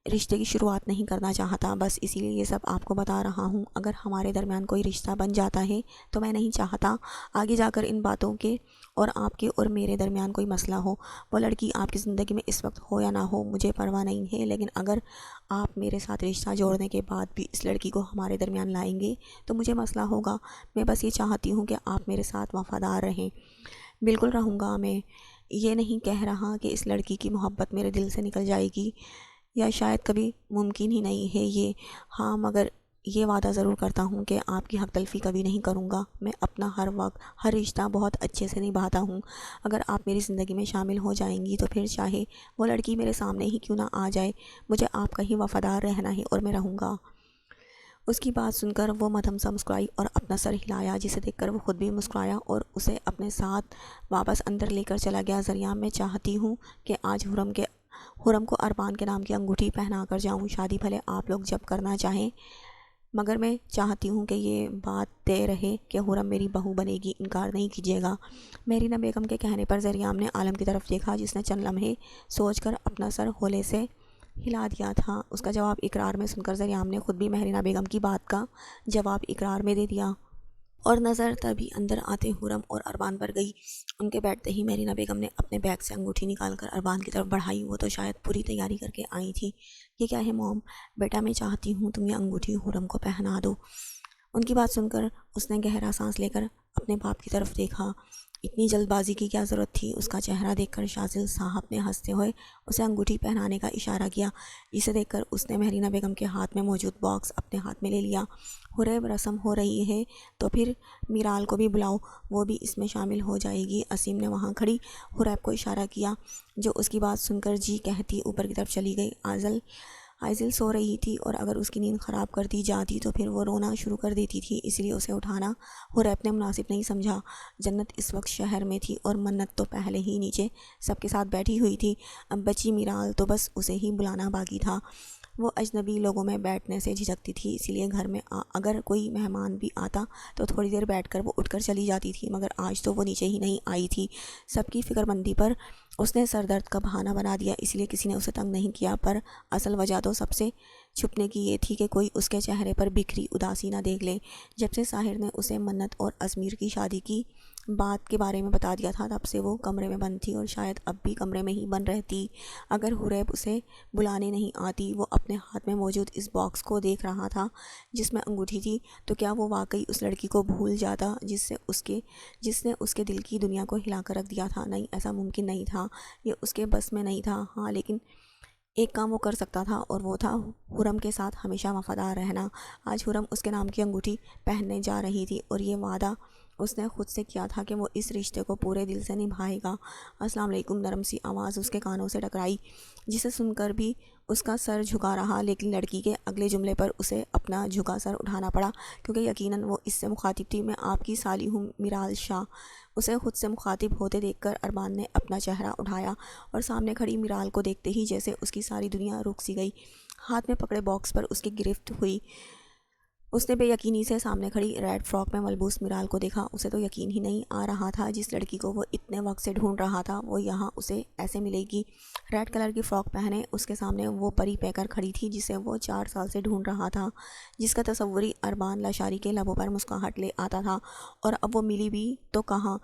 رشتے کی شروعات نہیں کرنا چاہتا، بس اسی لیے یہ سب آپ کو بتا رہا ہوں۔ اگر ہمارے درمیان کوئی رشتہ بن جاتا ہے تو میں نہیں چاہتا آگے جا کر ان باتوں کے اور آپ کے اور میرے درمیان کوئی مسئلہ ہو۔ وہ لڑکی آپ کی زندگی میں اس وقت ہو یا نہ ہو مجھے پرواہ نہیں ہے، لیکن اگر آپ میرے ساتھ رشتہ جوڑنے کے بعد بھی اس لڑکی کو ہمارے درمیان لائیں گے تو مجھے مسئلہ ہوگا۔ میں بس یہ چاہتی ہوں کہ آپ میرے ساتھ وفادار رہیں۔ بالکل رہوں گا۔ میں یہ نہیں کہہ رہا کہ اس لڑکی کی محبت میرے دل سے نکل جائے گی، یا شاید کبھی ممکن ہی نہیں ہے یہ، ہاں، مگر یہ وعدہ ضرور کرتا ہوں کہ آپ کی حق تلفی کبھی نہیں کروں گا۔ میں اپنا ہر وقت ہر رشتہ بہت اچھے سے نبھاتا ہوں۔ اگر آپ میری زندگی میں شامل ہو جائیں گی تو پھر چاہے وہ لڑکی میرے سامنے ہی کیوں نہ آ جائے، مجھے آپ کا ہی وفادار رہنا ہے اور میں رہوں گا۔ اس کی بات سن کر وہ مدھم سا مسکرائی اور اپنا سر ہلایا، جسے دیکھ کر وہ خود بھی مسکرایا اور اسے اپنے ساتھ واپس اندر لے کر چلا گیا۔ زریام، میں چاہتی ہوں کہ آج حرم کو اربان کے نام کی انگوٹھی پہنا کر جاؤں۔ شادی بھلے آپ لوگ جب کرنا چاہیں، مگر میں چاہتی ہوں کہ یہ بات طے رہے کہ حرم میری بہو بنے گی، انکار نہیں کیجیے گا۔ مہرینہ بیگم کے کہنے پر زریام نے عالم کی طرف دیکھا، جس نے چند لمحے سوچ کر اپنا سر ہولے سے ہلا دیا تھا۔ اس کا جواب اقرار میں سن کر زریام نے خود بھی مہرینہ بیگم کی بات کا جواب اقرار میں دے دیا، اور نظر تبھی اندر آتے حرم اور اربان پر گئی۔ ان کے بیٹھتے ہی مہرینہ بیگم نے اپنے بیگ سے انگوٹھی نکال کر اربان کی طرف بڑھائی۔ وہ تو شاید پوری تیاری کر کے آئی تھی۔ یہ کیا ہے موم؟ بیٹا، میں چاہتی ہوں تم یہ انگوٹھی حرم کو پہنا دو۔ ان کی بات سن کر اس نے گہرا سانس لے کر اپنے باپ کی طرف دیکھا۔ اتنی جلد بازی کی کیا ضرورت تھی؟ اس کا چہرہ دیکھ کر شاذل صاحب نے ہنستے ہوئے اسے انگوٹھی پہنانے کا اشارہ کیا، جسے دیکھ کر اس نے مہرینہ بیگم کے ہاتھ میں موجود باکس اپنے ہاتھ میں لے لیا۔ حریب، رسم ہو رہی ہے تو پھر میرال کو بھی بلاؤ، وہ بھی اس میں شامل ہو جائے گی۔ اسیم نے وہاں کھڑی حریب کو اشارہ کیا، جو اس کی بات سن کر جی کہتی اوپر کی طرف چلی گئی۔ آئزل سو رہی تھی، اور اگر اس کی نیند خراب کر دی جاتی تو پھر وہ رونا شروع کر دیتی تھی، اس لیے اسے اٹھانا حریب نے مناسب نہیں سمجھا۔ جنت اس وقت شہر میں تھی اور منت تو پہلے ہی نیچے سب کے ساتھ بیٹھی ہوئی تھی۔ اب بچی میرال تو بس اسے ہی بلانا باقی تھا۔ وہ اجنبی لوگوں میں بیٹھنے سے جھجکتی تھی، اسی لیے گھر میں اگر کوئی مہمان بھی آتا تو تھوڑی دیر بیٹھ کر وہ اٹھ کر چلی جاتی تھی، مگر آج تو وہ نیچے ہی نہیں آئی تھی۔ سب کی فکر مندی پر اس نے سر درد کا بہانہ بنا دیا، اس لیے کسی نے اسے تنگ نہیں کیا، پر اصل وجہ تو سب سے چھپنے کی یہ تھی کہ کوئی اس کے چہرے پر بکھری اداسی نہ دیکھ لے۔ جب سے ساحر نے اسے منت اور ازمیر کی شادی کی بات کے بارے میں بتا دیا تھا، تب سے وہ کمرے میں بند تھی، اور شاید اب بھی کمرے میں ہی بند رہتی اگر حریب اسے بلانے نہیں آتی۔ وہ اپنے ہاتھ میں موجود اس باکس کو دیکھ رہا تھا جس میں انگوٹھی تھی، تو کیا وہ واقعی اس لڑکی کو بھول جاتا جس نے اس کے دل کی دنیا کو ہلا کر رکھ دیا تھا؟ نہیں، ایسا ممکن نہیں تھا، یہ اس کے بس میں نہیں تھا۔ ہاں، لیکن ایک کام وہ کر سکتا تھا، اور وہ تھا حرم کے ساتھ ہمیشہ وفادار رہنا۔ آج حرم اس کے نام کی انگوٹھی پہننے جا رہی تھی، اور یہ وعدہ اس نے خود سے کیا تھا کہ وہ اس رشتے کو پورے دل سے نبھائے گا۔ السلام علیکم، نرم سی آواز اس کے کانوں سے ٹکرائی، جسے سن کر بھی اس کا سر جھکا رہا، لیکن لڑکی کے اگلے جملے پر اسے اپنا جھکا سر اٹھانا پڑا، کیونکہ یقیناً وہ اس سے مخاطب تھی۔ میں آپ کی سالی ہوں، میرال شاہ۔ اسے خود سے مخاطب ہوتے دیکھ کر اربان نے اپنا چہرہ اٹھایا، اور سامنے کھڑی میرال کو دیکھتے ہی جیسے اس کی ساری دنیا رک سی گئی۔ ہاتھ میں پکڑے باکس پر اس کی گرفت ہوئی۔ اس نے بے یقینی سے سامنے کھڑی ریڈ فراک میں ملبوس میرال کو دیکھا۔ اسے تو یقین ہی نہیں آ رہا تھا جس لڑکی کو وہ اتنے وقت سے ڈھونڈ رہا تھا وہ یہاں اسے ایسے ملے گی۔ ریڈ کلر کی فراک پہنے اس کے سامنے وہ پری پہ کر کھڑی تھی جسے وہ 4 سال سے ڈھونڈ رہا تھا، جس کا تصوری اربان لاشاری کے لبوں پر مسکراہٹ لے آتا تھا۔ اور اب وہ ملی بھی تو کہاں؟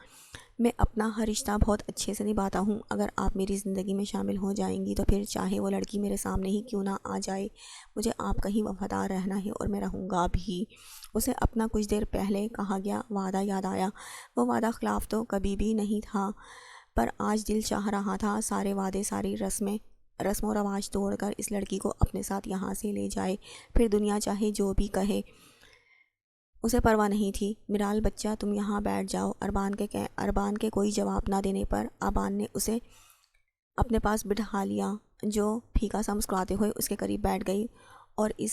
میں اپنا ہر رشتہ بہت اچھے سے نبھاتا ہوں، اگر آپ میری زندگی میں شامل ہو جائیں گی تو پھر چاہے وہ لڑکی میرے سامنے ہی کیوں نہ آ جائے، مجھے آپ کا ہی وفادار رہنا ہے، اور میں رہوں گا بھی۔ اسے اپنا کچھ دیر پہلے کہا گیا وعدہ یاد آیا۔ وہ وعدہ خلاف تو کبھی بھی نہیں تھا، پر آج دل چاہ رہا تھا سارے وعدے، ساری رسم و رواج توڑ کر اس لڑکی کو اپنے ساتھ یہاں سے لے جائے، پھر دنیا چاہے جو بھی کہے، اسے پرواہ نہیں تھی۔ میرال بچہ، تم یہاں بیٹھ جاؤ۔ اربان کے کوئی جواب نہ دینے پر آبان نے اسے اپنے پاس بٹھا لیا، جو پھیکا سا مسکراتے ہوئے اس کے قریب بیٹھ گئی، اور اس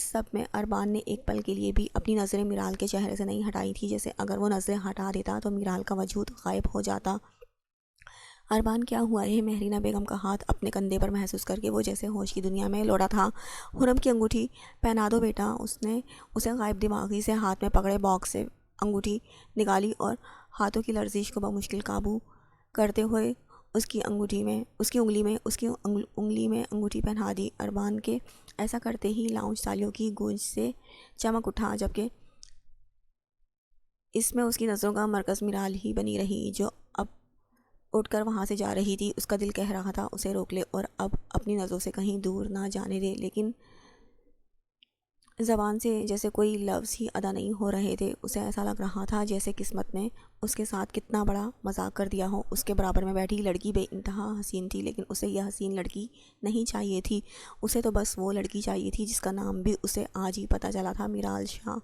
سب میں اربان نے ایک پل کے لیے بھی اپنی نظریں میرال کے چہرے سے نہیں ہٹائی تھی، جیسے اگر وہ نظریں ہٹا دیتا تو میرال کا وجود غائب ہو جاتا۔ اربان، کیا ہوا ہے؟ مہرینہ بیگم کا ہاتھ اپنے کندھے پر محسوس کر کے وہ جیسے ہوش کی دنیا میں لوٹا تھا۔ حرم کی انگوٹھی پہنا دو بیٹا۔ اس نے اسے غائب دماغی سے ہاتھ میں پکڑے باکس سے انگوٹھی نکالی، اور ہاتھوں کی لرزش کو بمشکل قابو کرتے ہوئے اس کی انگلی میں انگوٹھی پہنا دی۔ اربان کے ایسا کرتے ہی لاؤنج تالیوں کی گونج سے چمک اٹھا، جبکہ اس میں اس کی نظروں کا مرکز میرال ہی بنی رہی، جو اب اٹھ کر وہاں سے جا رہی تھی۔ اس کا دل کہہ رہا تھا اسے روک لے اور اب اپنی نظروں سے کہیں دور نہ جانے دے، لیکن زبان سے جیسے کوئی لفظ ہی ادا نہیں ہو رہے تھے۔ اسے ایسا لگ رہا تھا جیسے قسمت نے اس کے ساتھ کتنا بڑا مذاق کر دیا ہو۔ اس کے برابر میں بیٹھی لڑکی بے انتہا حسین تھی، لیکن اسے یہ حسین لڑکی نہیں چاہیے تھی۔ اسے تو بس وہ لڑکی چاہیے تھی جس کا نام بھی اسے آج ہی پتہ چلا تھا، میرال شاہ۔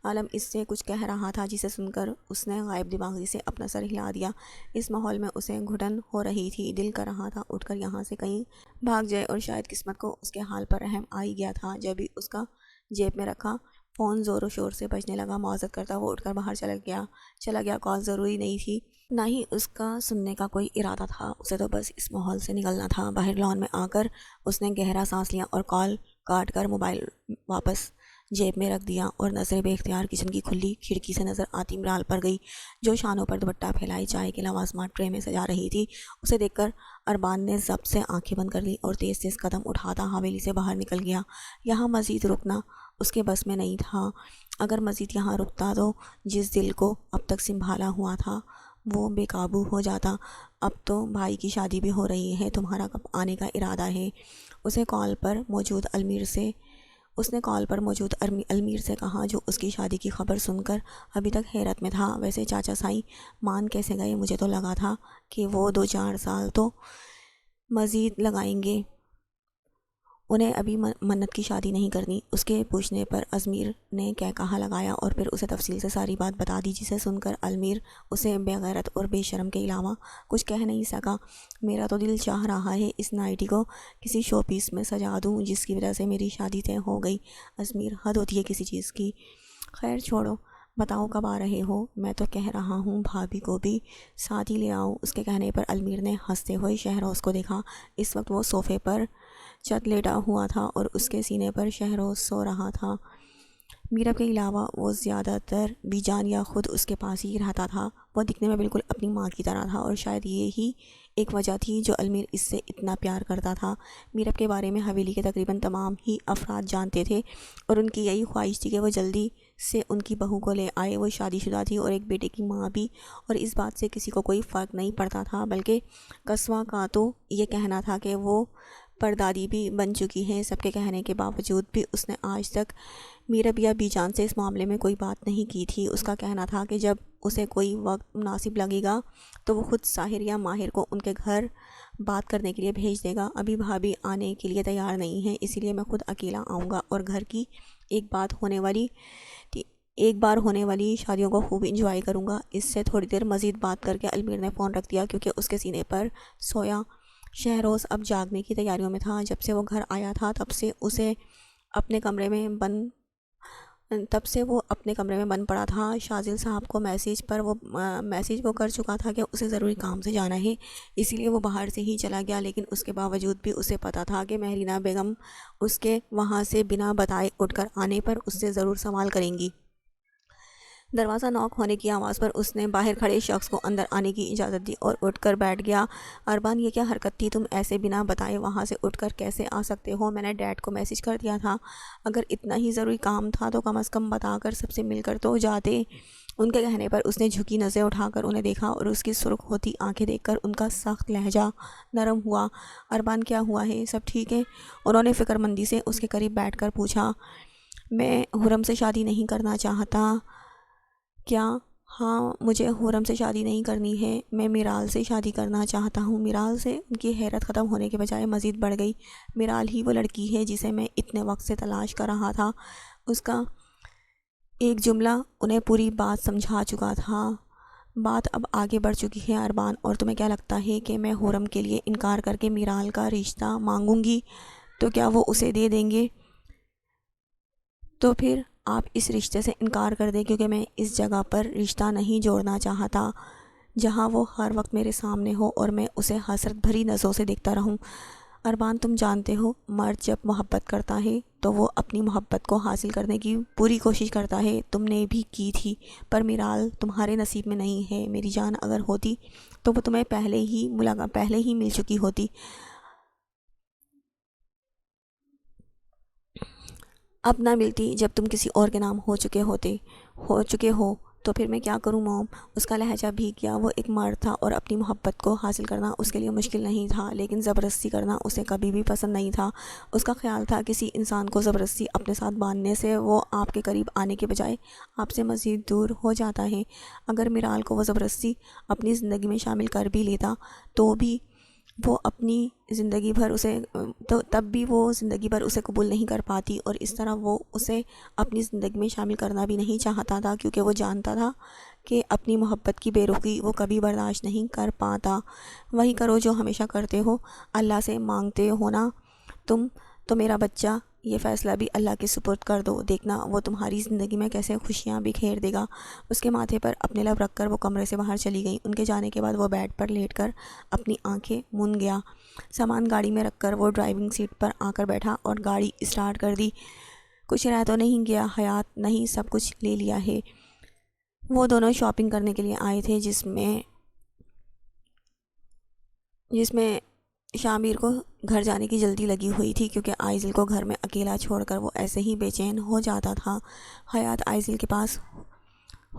عالم اس سے کچھ کہہ رہا تھا، جسے سن کر اس نے غائب دماغی سے اپنا سر ہلا دیا۔ اس ماحول میں اسے گھٹن ہو رہی تھی، دل کر رہا تھا اٹھ کر یہاں سے کہیں بھاگ جائے، اور شاید قسمت کو اس کے حال پر رحم آ ہی گیا تھا۔ جب ہی اس کا جیب میں رکھا فون زور و شور سے بجنے لگا، معذرت کرتا وہ اٹھ کر باہر چلا گیا۔ کال ضروری نہیں تھی، نہ ہی اس کا سننے کا کوئی ارادہ تھا، اسے تو بس اس ماحول سے نکلنا تھا۔ باہر لان میں آ کر اس نے گہرا سانس لیا اور کال کاٹ کر موبائل واپس جیب میں رکھ دیا، اور نظریں بے اختیار کچن کی کھلی کھڑکی سے نظر آتی میرال پر گئی، جو شانوں پر دوپٹہ پھیلائے چائے کے لوازمات ٹرے میں سجا رہی تھی۔ اسے دیکھ کر اربان نے ضبط سے آنکھیں بند کر لی اور تیز تیز قدم اٹھاتا حویلی سے باہر نکل گیا۔ یہاں مزید رکنا اس کے بس میں نہیں تھا۔ اگر مزید یہاں رکتا تو جس دل کو اب تک سنبھالا ہوا تھا وہ بے قابو ہو جاتا۔ اب تو بھائی کی شادی بھی ہو رہی ہے، تمہارا کب آنے کا ارادہ ہے؟ اس نے کال پر موجود المیر سے کہا، جو اس کی شادی کی خبر سن کر ابھی تک حیرت میں تھا۔ ویسے چاچا سائی مان کیسے گئے؟ مجھے تو لگا تھا کہ وہ 2-4 سال تو مزید لگائیں گے، انہیں ابھی منت کی شادی نہیں کرنی۔ اس کے پوچھنے پر ازمیر نے کہا لگایا اور پھر اسے تفصیل سے ساری بات بتا دی، جسے سن کر المیر اسے بے غیرت اور بے شرم کے علاوہ کچھ کہہ نہیں سکا۔ میرا تو دل چاہ رہا ہے اس نائٹی کو کسی شو پیس میں سجا دوں جس کی وجہ سے میری شادی طے ہو گئی۔ ازمیر، حد ہوتی ہے کسی چیز کی۔ خیر چھوڑو، بتاؤ کب آ رہے ہو؟ میں تو کہہ رہا ہوں بھابھی کو بھی ساتھ ہی لے آؤ۔ اس کے کہنے پر المیر نے ہنستے ہوئے شہروز کو دیکھا۔ اس وقت وہ صوفے پر چت لیٹا ہوا تھا اور اس کے سینے پر شہروز سو رہا تھا۔ میرب کے علاوہ وہ زیادہ تر بی جان یا خود اس کے پاس ہی رہتا تھا۔ وہ دکھنے میں بالکل اپنی ماں کی طرح تھا اور شاید یہی ایک وجہ تھی جو المیر اس سے اتنا پیار کرتا تھا۔ میرب کے بارے میں حویلی کے تقریباً تمام ہی افراد جانتے تھے اور ان کی یہی خواہش تھی کہ وہ جلدی سے ان کی بہو کو لے آئے۔ وہ شادی شدہ تھی اور ایک بیٹے کی ماں بھی، اور اس بات سے کسی کو کوئی فرق نہیں پڑتا تھا، بلکہ قصواں کا تو یہ کہنا تھا کہ وہ پردادی بھی بن چکی ہیں۔ سب کے کہنے کے باوجود بھی اس نے آج تک میرب یا بی جان سے اس معاملے میں کوئی بات نہیں کی تھی۔ اس کا کہنا تھا کہ جب اسے کوئی وقت مناسب لگے گا تو وہ خود ساحر یا ماہر کو ان کے گھر بات کرنے کے لیے بھیج دے گا۔ ابھی بھابھی آنے کے لیے تیار نہیں ہیں، اسی لیے میں خود اکیلا آؤں گا اور گھر کی ایک بار ہونے والی شادیوں کو خوب انجوائے کروں گا۔ اس سے تھوڑی دیر مزید بات کر کے المیر نے فون رکھ دیا، کیونکہ اس کے سینے پر سویا شہروز اب جاگنے کی تیاریوں میں تھا۔ جب سے وہ گھر آیا تھا تب سے وہ اپنے کمرے میں بند پڑا تھا۔ شازل صاحب کو میسیج وہ کر چکا تھا کہ اسے ضروری کام سے جانا ہے، اسی لیے وہ باہر سے ہی چلا گیا، لیکن اس کے باوجود بھی اسے پتہ تھا کہ مہرینہ بیگم اس کے وہاں سے بنا بتائے اٹھ کر آنے پر اس سے ضرور سوال کریں گی۔ دروازہ نوک ہونے کی آواز پر اس نے باہر کھڑے شخص کو اندر آنے کی اجازت دی اور اٹھ کر بیٹھ گیا۔ اربان، یہ کیا حرکت تھی؟ تم ایسے بنا بتائے وہاں سے اٹھ کر کیسے آ سکتے ہو؟ میں نے ڈیڈ کو میسیج کر دیا تھا، اگر اتنا ہی ضروری کام تھا تو کم از کم بتا کر سب سے مل کر تو جاتے۔ ان کے کہنے پر اس نے جھکی نظریں اٹھا کر انہیں دیکھا اور اس کی سرخ ہوتی آنکھیں دیکھ کر ان کا سخت لہجہ نرم ہوا۔ اربان، کیا ہوا ہے؟ سب ٹھیک ہے؟ انہوں نے فکر مندی سے اس کے قریب بیٹھ کر پوچھا۔ میں حرم سے شادی نہیں کرنا چاہتا۔ کیا؟ ہاں، مجھے حرم سے شادی نہیں کرنی ہے، میں میرال سے شادی کرنا چاہتا ہوں۔ میرال سے؟ ان کی حیرت ختم ہونے کے بجائے مزید بڑھ گئی۔ میرال ہی وہ لڑکی ہے جسے میں اتنے وقت سے تلاش کر رہا تھا۔ اس کا ایک جملہ انہیں پوری بات سمجھا چکا تھا۔ بات اب آگے بڑھ چکی ہے اربان، اور تمہیں کیا لگتا ہے کہ میں حرم کے لیے انکار کر کے میرال کا رشتہ مانگوں گی تو کیا وہ اسے دے دیں گے؟ تو پھر آپ اس رشتے سے انکار کر دیں، کیونکہ میں اس جگہ پر رشتہ نہیں جوڑنا چاہتا جہاں وہ ہر وقت میرے سامنے ہو اور میں اسے حسرت بھری نظروں سے دیکھتا رہوں۔ اربان، تم جانتے ہو مرد جب محبت کرتا ہے تو وہ اپنی محبت کو حاصل کرنے کی پوری کوشش کرتا ہے۔ تم نے بھی کی تھی، پر میرال تمہارے نصیب میں نہیں ہے۔ میری جان اگر ہوتی تو وہ تمہیں پہلے ہی مل چکی ہوتی۔ اب نہ ملتی جب تم کسی اور کے نام ہو چکے ہو تو پھر میں کیا کروں موم؟ اس کا لہجہ بھی کیا، وہ ایک مرد تھا اور اپنی محبت کو حاصل کرنا اس کے لیے مشکل نہیں تھا، لیکن زبردستی کرنا اسے کبھی بھی پسند نہیں تھا۔ اس کا خیال تھا کسی انسان کو زبردستی اپنے ساتھ باندھنے سے وہ آپ کے قریب آنے کے بجائے آپ سے مزید دور ہو جاتا ہے۔ اگر میرال کو وہ زبردستی اپنی زندگی میں شامل کر بھی لیتا تو بھی وہ تب بھی وہ زندگی بھر اسے قبول نہیں کر پاتی، اور اس طرح وہ اسے اپنی زندگی میں شامل کرنا بھی نہیں چاہتا تھا، کیونکہ وہ جانتا تھا کہ اپنی محبت کی بے رخی وہ کبھی برداشت نہیں کر پاتا۔ وہی کرو جو ہمیشہ کرتے ہو، اللہ سے مانگتے ہو نا تم تو میرا بچہ، یہ فیصلہ بھی اللہ کے سپرد کر دو، دیکھنا وہ تمہاری زندگی میں کیسے خوشیاں بکھیر دے گا۔ اس کے ماتھے پر اپنے لب رکھ کر وہ کمرے سے باہر چلی گئی۔ ان کے جانے کے بعد وہ بیڈ پر لیٹ کر اپنی آنکھیں مون گیا۔ سامان گاڑی میں رکھ کر وہ ڈرائیونگ سیٹ پر آ کر بیٹھا اور گاڑی اسٹارٹ کر دی۔ کچھ رہ تو نہیں گیا حیات؟ نہیں، سب کچھ لے لیا ہے۔ وہ دونوں شاپنگ کرنے کے لیے آئے تھے جس میں شامیر کو گھر جانے کی جلدی لگی ہوئی تھی، کیونکہ آئزل کو گھر میں اکیلا چھوڑ کر وہ ایسے ہی بے چین ہو جاتا تھا۔ حیات آئزل کے پاس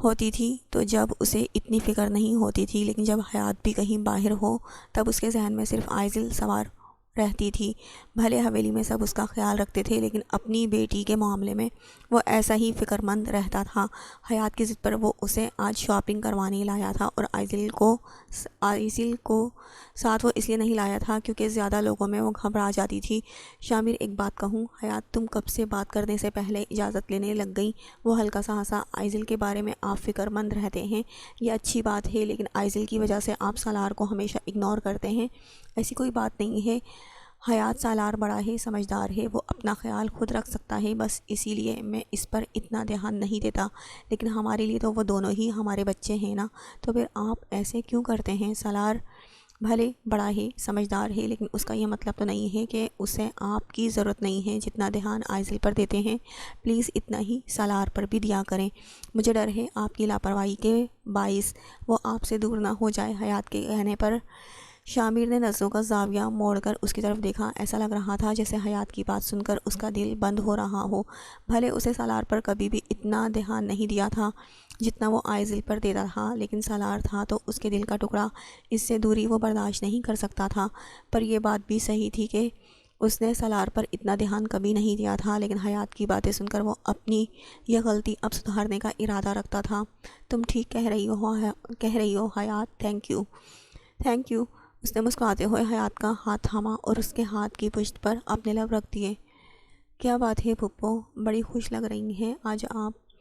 ہوتی تھی تو جب اسے اتنی فکر نہیں ہوتی تھی، لیکن جب حیات بھی کہیں باہر ہو تب اس کے ذہن میں صرف آئزل سوار رہتی تھی۔ بھلے حویلی میں سب اس کا خیال رکھتے تھے، لیکن اپنی بیٹی کے معاملے میں وہ ایسا ہی فکر مند رہتا تھا۔ حیات کی ضد پر وہ اسے آج شاپنگ کروانے لایا تھا، اور آئزل کو ساتھ وہ اس لیے نہیں لایا تھا کیونکہ زیادہ لوگوں میں وہ گھبرا جاتی تھی۔ شامیر، ایک بات کہوں؟ حیات تم کب سے بات کرنے سے پہلے اجازت لینے لگ گئیں؟ وہ ہلکا سا ہنسا۔ آئزل کے بارے میں آپ فکر مند رہتے ہیں، یہ اچھی بات ہے، لیکن آئزل کی وجہ سے آپ سالار کو ہمیشہ اگنور کرتے ہیں، ایسی کوئی بات نہیں ہے۔ حیات، سالار بڑا ہے، سمجھدار ہے، وہ اپنا خیال خود رکھ سکتا ہے، بس اسی لیے میں اس پر اتنا دھیان نہیں دیتا، لیکن ہمارے لیے تو وہ دونوں ہی ہمارے بچے ہیں نا، تو پھر آپ ایسے کیوں کرتے ہیں؟ سالار بھلے بڑا ہے سمجھدار ہے لیکن اس کا یہ مطلب تو نہیں ہے کہ اسے آپ کی ضرورت نہیں ہے جتنا دھیان آئزل پر دیتے ہیں پلیز اتنا ہی سالار پر بھی دیا کریں۔ مجھے ڈر ہے آپ کی لاپرواہی کے باعث وہ آپ سے دور نہ ہو جائے۔ حیات کے کہنے پر شامر نے نظروں کا زاویہ موڑ کر اس کی طرف دیکھا۔ ایسا لگ رہا تھا جیسے حیات کی بات سن کر اس کا دل بند ہو رہا ہو۔ بھلے اسے سالار پر کبھی بھی اتنا دھیان نہیں دیا تھا جتنا وہ آئزل پر دیتا تھا، لیکن سالار تھا تو اس کے دل کا ٹکڑا، اس سے دوری وہ برداشت نہیں کر سکتا تھا۔ پر یہ بات بھی صحیح تھی کہ اس نے سالار پر اتنا دھیان کبھی نہیں دیا تھا، لیکن حیات کی باتیں سن کر وہ اپنی یہ غلطی اب سدھارنے کا ارادہ رکھتا تھا۔ تم ٹھیک کہہ رہی ہو حیات، تھینک یو۔ اس نے مسکراتے ہوئے حیات کا ہاتھ تھاما اور اس کے ہاتھ کی پشت پر اپنے لب رکھ دیے۔ کیا بات ہے پھپھو، بڑی خوش لگ رہی ہیں آج آپ۔